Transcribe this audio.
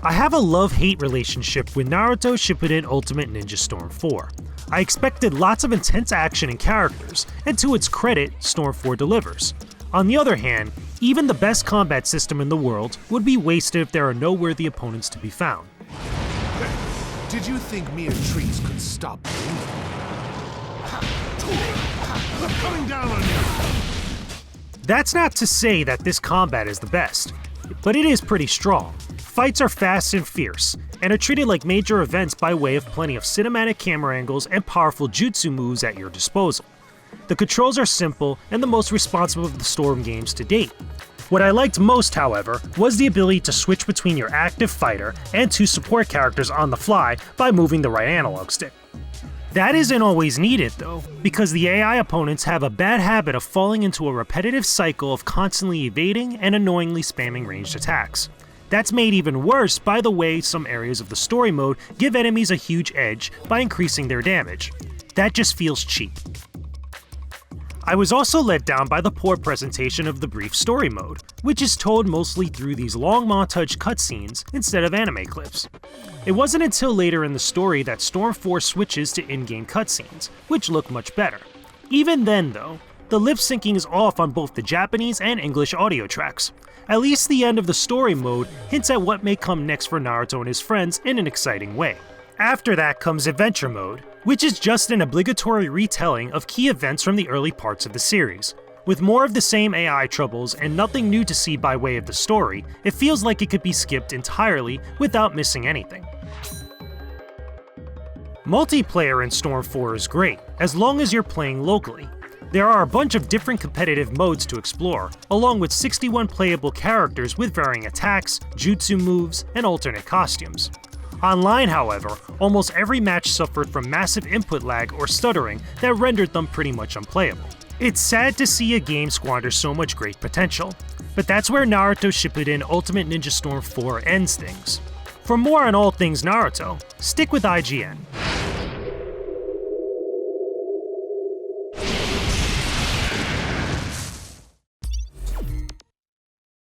I have a love-hate relationship with Naruto Shippuden Ultimate Ninja Storm 4. I expected lots of intense action and characters, and to its credit, Storm 4 delivers. On the other hand, even the best combat system in the world would be wasted if there are no worthy opponents to be found. Did you think mere trees could stop me? I'm coming down on you! That's not to say that this combat is the best, but it is pretty strong. Fights are fast and fierce, and are treated like major events by way of plenty of cinematic camera angles and powerful jutsu moves at your disposal. The controls are simple and the most responsive of the Storm games to date. What I liked most, however, was the ability to switch between your active fighter and two support characters on the fly by moving the right analog stick. That isn't always needed though, because the AI opponents have a bad habit of falling into a repetitive cycle of constantly evading and annoyingly spamming ranged attacks. That's made even worse by the way some areas of the story mode give enemies a huge edge by increasing their damage. That just feels cheap. I was also let down by the poor presentation of the brief story mode, which is told mostly through these long montage cutscenes instead of anime clips. It wasn't until later in the story that Storm 4 switches to in-game cutscenes, which look much better. Even then though, the lip syncing is off on both the Japanese and English audio tracks. At least the end of the story mode hints at what may come next for Naruto and his friends in an exciting way. After that comes Adventure Mode, which is just an obligatory retelling of key events from the early parts of the series. With more of the same AI troubles and nothing new to see by way of the story, it feels like it could be skipped entirely without missing anything. Multiplayer in Storm 4 is great, as long as you're playing locally. There are a bunch of different competitive modes to explore, along with 61 playable characters with varying attacks, jutsu moves, and alternate costumes. Online, however, almost every match suffered from massive input lag or stuttering that rendered them pretty much unplayable. It's sad to see a game squander so much great potential, but that's where Naruto Shippuden Ultimate Ninja Storm 4 ends things. For more on all things Naruto, stick with IGN.